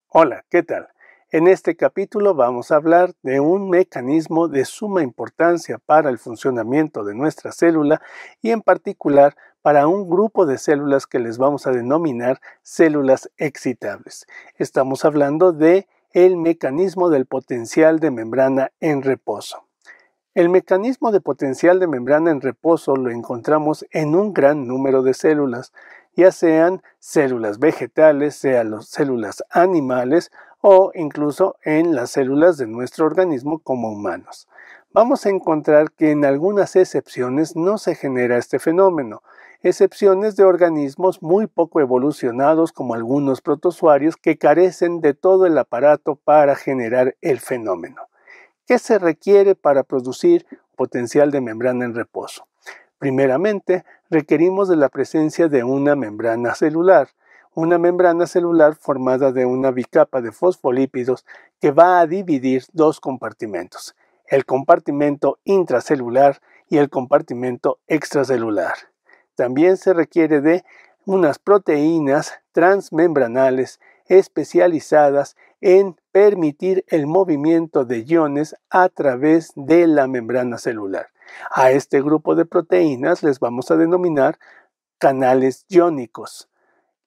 Hola, ¿qué tal? En este capítulo vamos a hablar de un mecanismo de suma importancia para el funcionamiento de nuestra célula y en particular para un grupo de células que les vamos a denominar células excitables. Estamos hablando de el mecanismo del potencial de membrana en reposo. El mecanismo de potencial de membrana en reposo lo encontramos en un gran número de células, ya sean células vegetales, sean las células animales o incluso en las células de nuestro organismo como humanos. Vamos a encontrar que en algunas excepciones no se genera este fenómeno, excepciones de organismos muy poco evolucionados como algunos protozoarios que carecen de todo el aparato para generar el fenómeno. ¿Qué se requiere para producir potencial de membrana en reposo? Primeramente, requerimos de la presencia de una membrana celular formada de una bicapa de fosfolípidos que va a dividir dos compartimentos, el compartimento intracelular y el compartimento extracelular. También se requiere de unas proteínas transmembranales especializadas en permitir el movimiento de iones a través de la membrana celular. A este grupo de proteínas les vamos a denominar canales iónicos.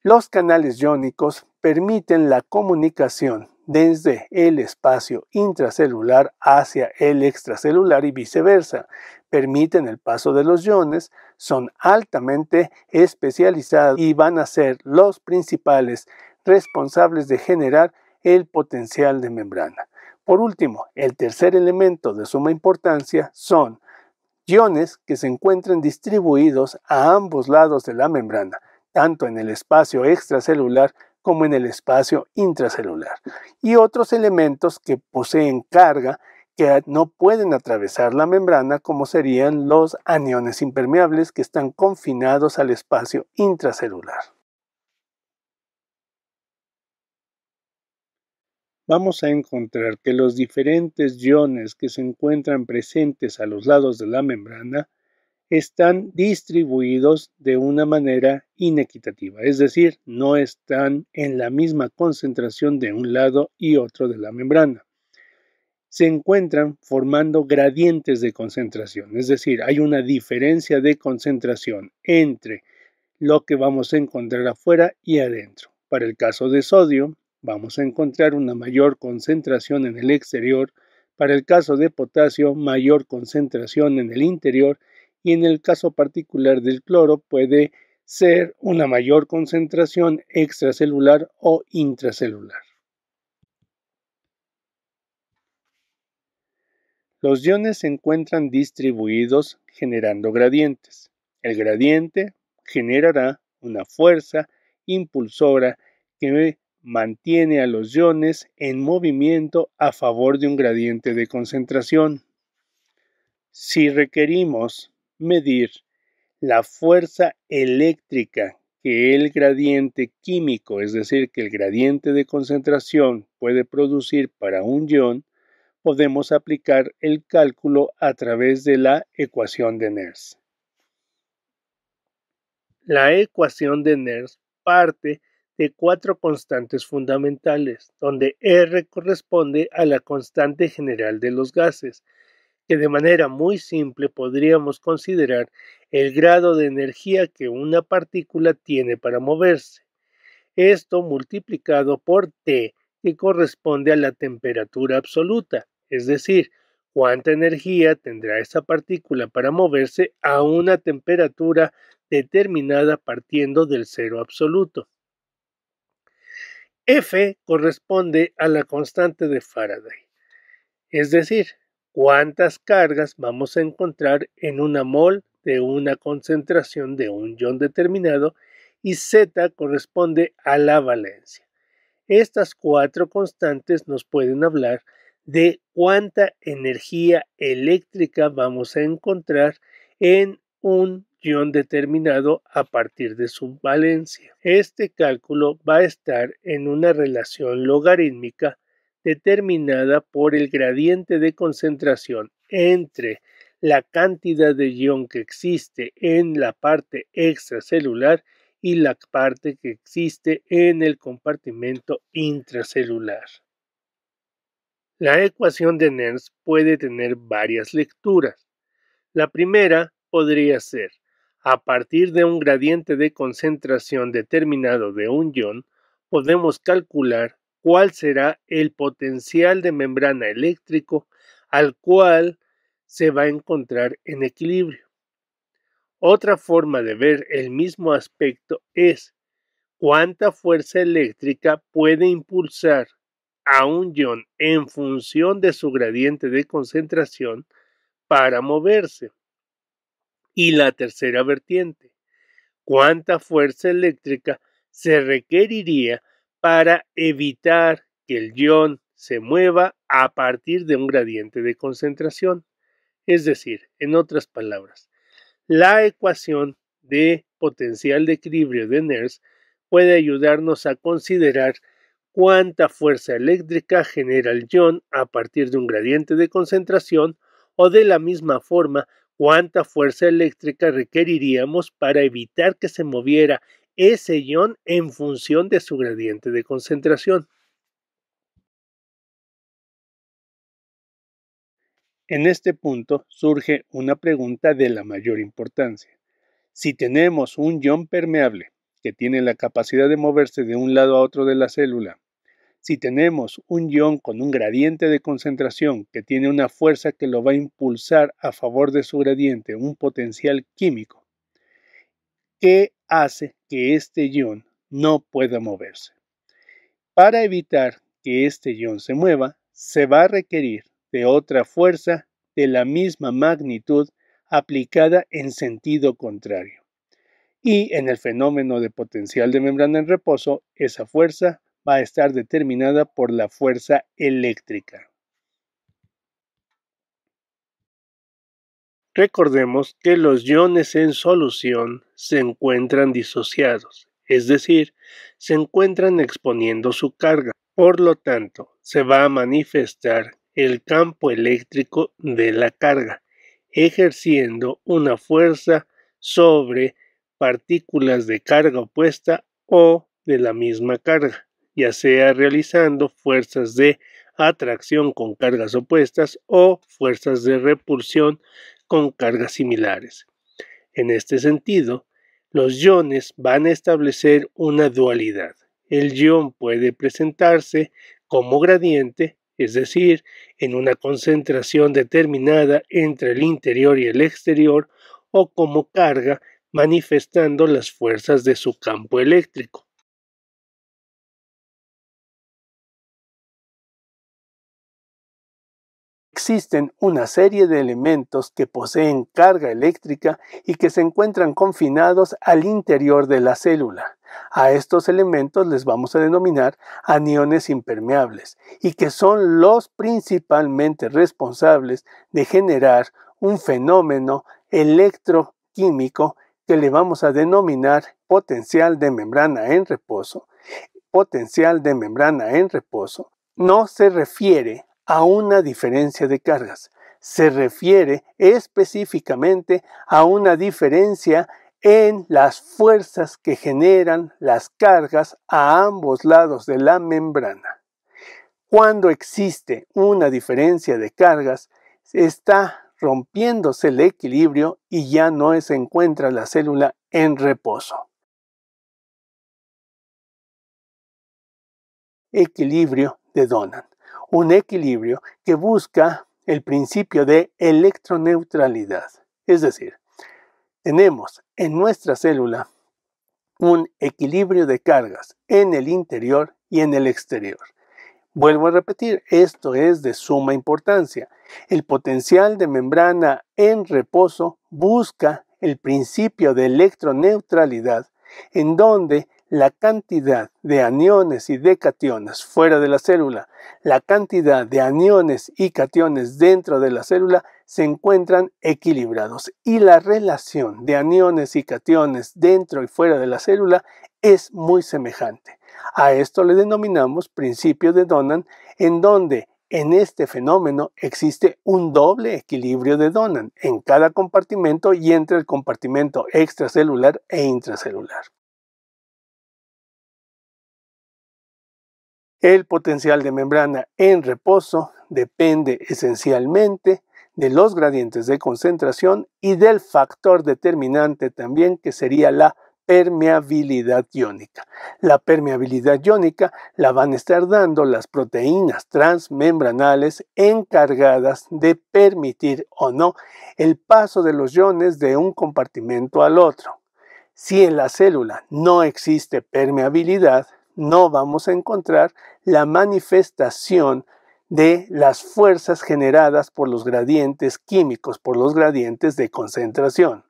Los canales iónicos permiten la comunicación desde el espacio intracelular hacia el extracelular y viceversa. Permiten el paso de los iones, son altamente especializados y van a ser los principales responsables de generar el potencial de membrana. Por último, el tercer elemento de suma importancia son iones que se encuentran distribuidos a ambos lados de la membrana, tanto en el espacio extracelular como en el espacio intracelular, y otros elementos que poseen carga que no pueden atravesar la membrana, como serían los aniones impermeables que están confinados al espacio intracelular. Vamos a encontrar que los diferentes iones que se encuentran presentes a los lados de la membrana están distribuidos de una manera inequitativa, es decir, no están en la misma concentración de un lado y otro de la membrana. Se encuentran formando gradientes de concentración, es decir, hay una diferencia de concentración entre lo que vamos a encontrar afuera y adentro. Para el caso de sodio, vamos a encontrar una mayor concentración en el exterior. Para el caso de potasio, mayor concentración en el interior. Y en el caso particular del cloro, puede ser una mayor concentración extracelular o intracelular. Los iones se encuentran distribuidos generando gradientes. El gradiente generará una fuerza impulsora que mantiene a los iones en movimiento a favor de un gradiente de concentración. Si requerimos medir la fuerza eléctrica que el gradiente químico, es decir, que el gradiente de concentración puede producir para un ion, podemos aplicar el cálculo a través de la ecuación de Nernst. La ecuación de Nernst parte de cuatro constantes fundamentales, donde R corresponde a la constante general de los gases, que de manera muy simple podríamos considerar el grado de energía que una partícula tiene para moverse. Esto multiplicado por T, que corresponde a la temperatura absoluta, es decir, cuánta energía tendrá esa partícula para moverse a una temperatura determinada partiendo del cero absoluto. F corresponde a la constante de Faraday, es decir, cuántas cargas vamos a encontrar en una mol de una concentración de un ion determinado, y Z corresponde a la valencia. Estas cuatro constantes nos pueden hablar de cuánta energía eléctrica vamos a encontrar en un ion determinado a partir de su valencia. Este cálculo va a estar en una relación logarítmica determinada por el gradiente de concentración entre la cantidad de ion que existe en la parte extracelular y la parte que existe en el compartimento intracelular. La ecuación de Nernst puede tener varias lecturas. La primera podría ser: a partir de un gradiente de concentración determinado de un ion, podemos calcular cuál será el potencial de membrana eléctrico al cual se va a encontrar en equilibrio. Otra forma de ver el mismo aspecto es cuánta fuerza eléctrica puede impulsar a un ion en función de su gradiente de concentración para moverse. Y la tercera vertiente: cuánta fuerza eléctrica se requeriría para evitar que el ion se mueva a partir de un gradiente de concentración. Es decir, en otras palabras, la ecuación de potencial de equilibrio de Nernst puede ayudarnos a considerar cuánta fuerza eléctrica genera el ion a partir de un gradiente de concentración, o de la misma forma, cuánta fuerza eléctrica requeriríamos para evitar que se moviera ese ion en función de su gradiente de concentración. En este punto surge una pregunta de la mayor importancia. Si tenemos un ion permeable que tiene la capacidad de moverse de un lado a otro de la célula, si tenemos un ion con un gradiente de concentración que tiene una fuerza que lo va a impulsar a favor de su gradiente, un potencial químico, ¿qué hace que este ion no pueda moverse? Para evitar que este ion se mueva, se va a requerir de otra fuerza de la misma magnitud aplicada en sentido contrario. Y en el fenómeno de potencial de membrana en reposo, esa fuerza va a estar determinada por la fuerza eléctrica. Recordemos que los iones en solución se encuentran disociados, es decir, se encuentran exponiendo su carga. Por lo tanto, se va a manifestar el campo eléctrico de la carga, ejerciendo una fuerza sobre partículas de carga opuesta o de la misma carga, ya sea realizando fuerzas de atracción con cargas opuestas o fuerzas de repulsión con cargas similares. En este sentido, los iones van a establecer una dualidad. El ion puede presentarse como gradiente, es decir, en una concentración determinada entre el interior y el exterior, o como carga, manifestando las fuerzas de su campo eléctrico. Existen una serie de elementos que poseen carga eléctrica y que se encuentran confinados al interior de la célula. A estos elementos les vamos a denominar aniones impermeables y que son los principalmente responsables de generar un fenómeno electroquímico que le vamos a denominar potencial de membrana en reposo. Potencial de membrana en reposo no se refiere a una diferencia de cargas, se refiere específicamente a una diferencia en las fuerzas que generan las cargas a ambos lados de la membrana. Cuando existe una diferencia de cargas, está rompiéndose el equilibrio y ya no se encuentra la célula en reposo. Equilibrio de Donan. Un equilibrio que busca el principio de electroneutralidad. Es decir, tenemos en nuestra célula un equilibrio de cargas en el interior y en el exterior. Vuelvo a repetir, esto es de suma importancia. El potencial de membrana en reposo busca el principio de electroneutralidad, en donde la cantidad de aniones y de cationes fuera de la célula, la cantidad de aniones y cationes dentro de la célula se encuentran equilibrados y la relación de aniones y cationes dentro y fuera de la célula es muy semejante. A esto le denominamos principio de Donan, en donde en este fenómeno existe un doble equilibrio de Donan en cada compartimento y entre el compartimento extracelular e intracelular. El potencial de membrana en reposo depende esencialmente de los gradientes de concentración y del factor determinante también, que sería la permeabilidad iónica. La permeabilidad iónica la van a estar dando las proteínas transmembranales encargadas de permitir o no el paso de los iones de un compartimento al otro. Si en la célula no existe permeabilidad, no vamos a encontrar la manifestación de las fuerzas generadas por los gradientes químicos, por los gradientes de concentración.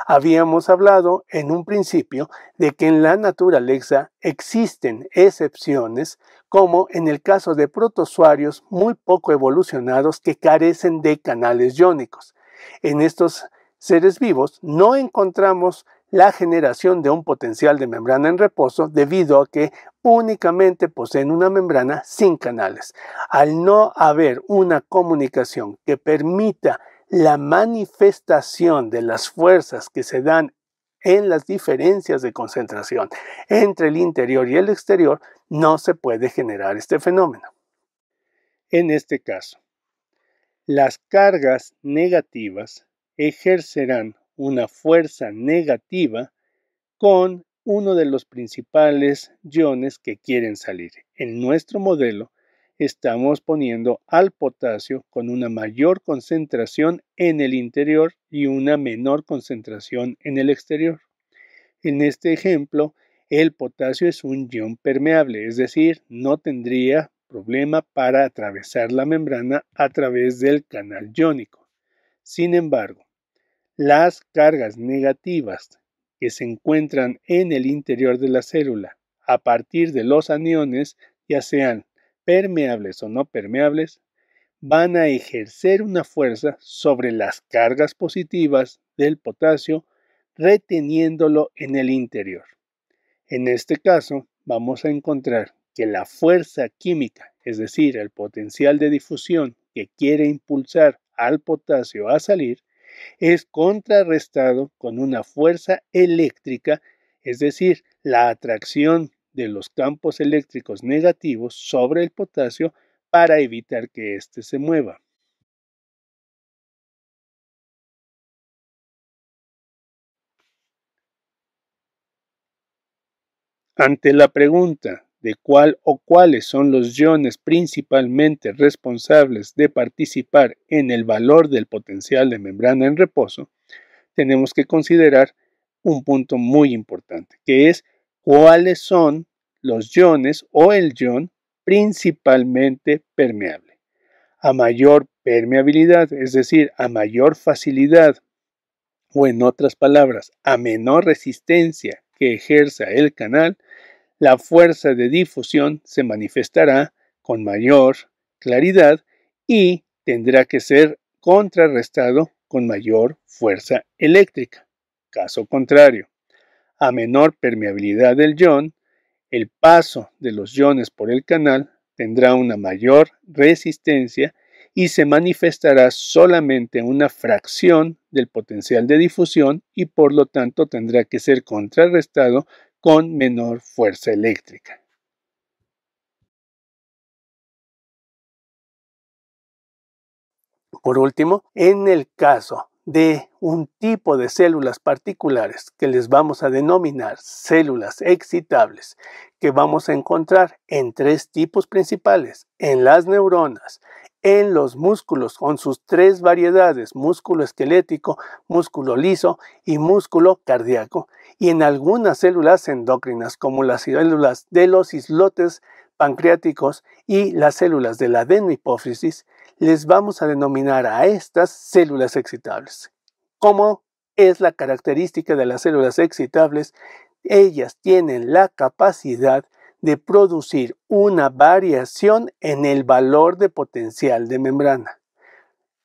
Habíamos hablado en un principio de que en la naturaleza existen excepciones, como en el caso de protozoarios muy poco evolucionados que carecen de canales iónicos. En estos seres vivos no encontramos la generación de un potencial de membrana en reposo debido a que únicamente poseen una membrana sin canales. Al no haber una comunicación que permita la manifestación de las fuerzas que se dan en las diferencias de concentración entre el interior y el exterior, no se puede generar este fenómeno. En este caso, las cargas negativas ejercerán una fuerza negativa con uno de los principales iones que quieren salir. En nuestro modelo estamos poniendo al potasio con una mayor concentración en el interior y una menor concentración en el exterior. En este ejemplo, el potasio es un ion permeable, es decir, no tendría problema para atravesar la membrana a través del canal iónico. Sin embargo, las cargas negativas que se encuentran en el interior de la célula a partir de los aniones, ya sean permeables o no permeables, van a ejercer una fuerza sobre las cargas positivas del potasio, reteniéndolo en el interior. En este caso, vamos a encontrar que la fuerza química, es decir, el potencial de difusión que quiere impulsar al potasio a salir, es contrarrestado con una fuerza eléctrica, es decir, la atracción de los campos eléctricos negativos sobre el potasio para evitar que éste se mueva. Ante la pregunta de cuál o cuáles son los iones principalmente responsables de participar en el valor del potencial de membrana en reposo, tenemos que considerar un punto muy importante, que es cuáles son los iones o el ion principalmente permeable. A mayor permeabilidad, es decir, a mayor facilidad, o en otras palabras, a menor resistencia que ejerza el canal, la fuerza de difusión se manifestará con mayor claridad y tendrá que ser contrarrestado con mayor fuerza eléctrica. Caso contrario, a menor permeabilidad del ion, el paso de los iones por el canal tendrá una mayor resistencia y se manifestará solamente una fracción del potencial de difusión y por lo tanto tendrá que ser contrarrestado con menor fuerza eléctrica. Por último, en el caso de un tipo de células particulares que les vamos a denominar células excitables, que vamos a encontrar en tres tipos principales: en las neuronas, en los músculos con sus tres variedades: músculo esquelético, músculo liso y músculo cardíaco, y en algunas células endócrinas como las células de los islotes pancreáticos y las células de la adenohipófisis. Les vamos a denominar a estas células excitables. ¿Cómo es la característica de las células excitables? Ellas tienen la capacidad de producir una variación en el valor de potencial de membrana.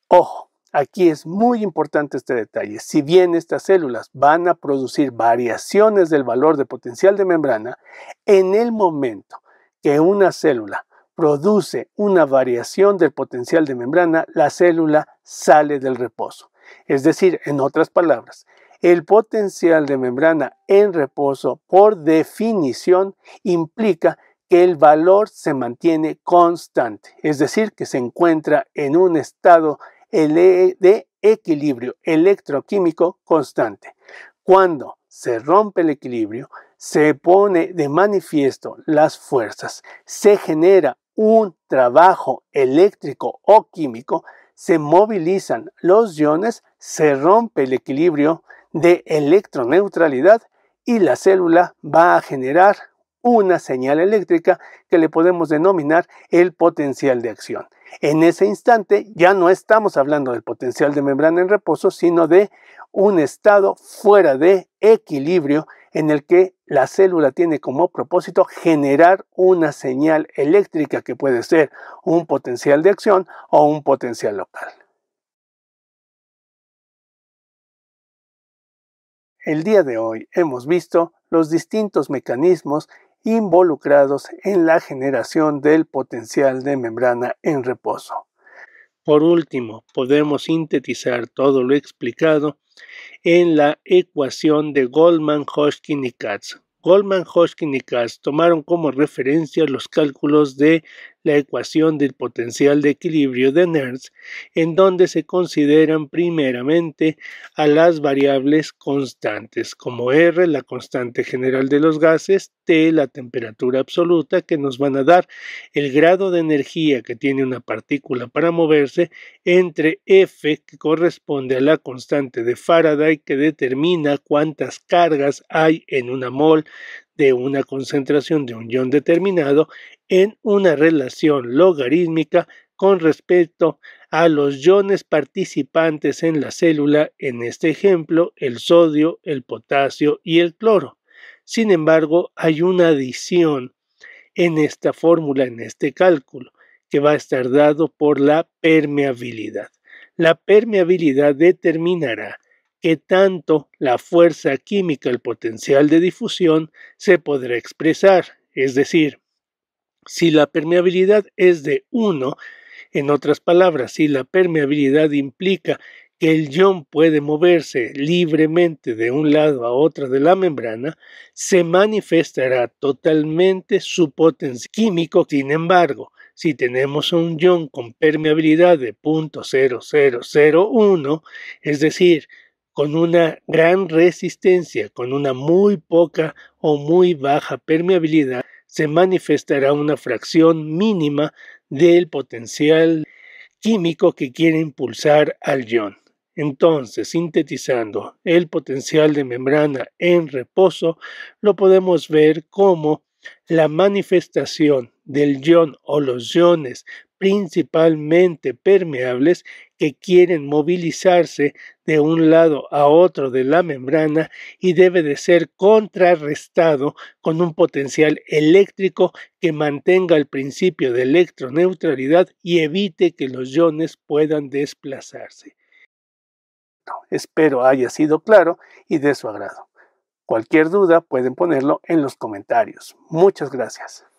Ojo, aquí es muy importante este detalle. Si bien estas células van a producir variaciones del valor de potencial de membrana, en el momento que una célula produce una variación del potencial de membrana, la célula sale del reposo. Es decir, en otras palabras, el potencial de membrana en reposo, por definición, implica que el valor se mantiene constante, es decir, que se encuentra en un estado de equilibrio electroquímico constante. Cuando se rompe el equilibrio, se pone de manifiesto las fuerzas, se genera un trabajo eléctrico o químico, se movilizan los iones, se rompe el equilibrio de electroneutralidad y la célula va a generar una señal eléctrica que le podemos denominar el potencial de acción. En ese instante ya no estamos hablando del potencial de membrana en reposo, sino de un estado fuera de equilibrio en el que la célula tiene como propósito generar una señal eléctrica que puede ser un potencial de acción o un potencial local. El día de hoy hemos visto los distintos mecanismos involucrados en la generación del potencial de membrana en reposo. Por último, podemos sintetizar todo lo explicado en la ecuación de Goldman, Hodgkin y Katz. Goldman, Hodgkin y Katz tomaron como referencia los cálculos de la ecuación del potencial de equilibrio de Nernst, en donde se consideran primeramente a las variables constantes, como R, la constante general de los gases, T, la temperatura absoluta, que nos van a dar el grado de energía que tiene una partícula para moverse, entre F, que corresponde a la constante de Faraday, que determina cuántas cargas hay en una mol de una concentración de un ion determinado, en una relación logarítmica con respecto a los iones participantes en la célula, en este ejemplo, el sodio, el potasio y el cloro. Sin embargo, hay una adición en esta fórmula, en este cálculo, que va a estar dado por la permeabilidad. La permeabilidad determinará que tanto la fuerza química, el potencial de difusión, se podrá expresar, es decir, si la permeabilidad es de 1, en otras palabras, si la permeabilidad implica que el ion puede moverse libremente de un lado a otro de la membrana, se manifestará totalmente su potencial químico. Sin embargo, si tenemos un ion con permeabilidad de 0.0001, es decir, con una gran resistencia, con una muy poca o muy baja permeabilidad, se manifestará una fracción mínima del potencial químico que quiere impulsar al ion. Entonces, sintetizando, el potencial de membrana en reposo lo podemos ver como la manifestación del ion o los iones principalmente permeables que quieren movilizarse de un lado a otro de la membrana y debe de ser contrarrestado con un potencial eléctrico que mantenga el principio de electroneutralidad y evite que los iones puedan desplazarse. Espero haya sido claro y de su agrado. Cualquier duda pueden ponerlo en los comentarios. Muchas gracias.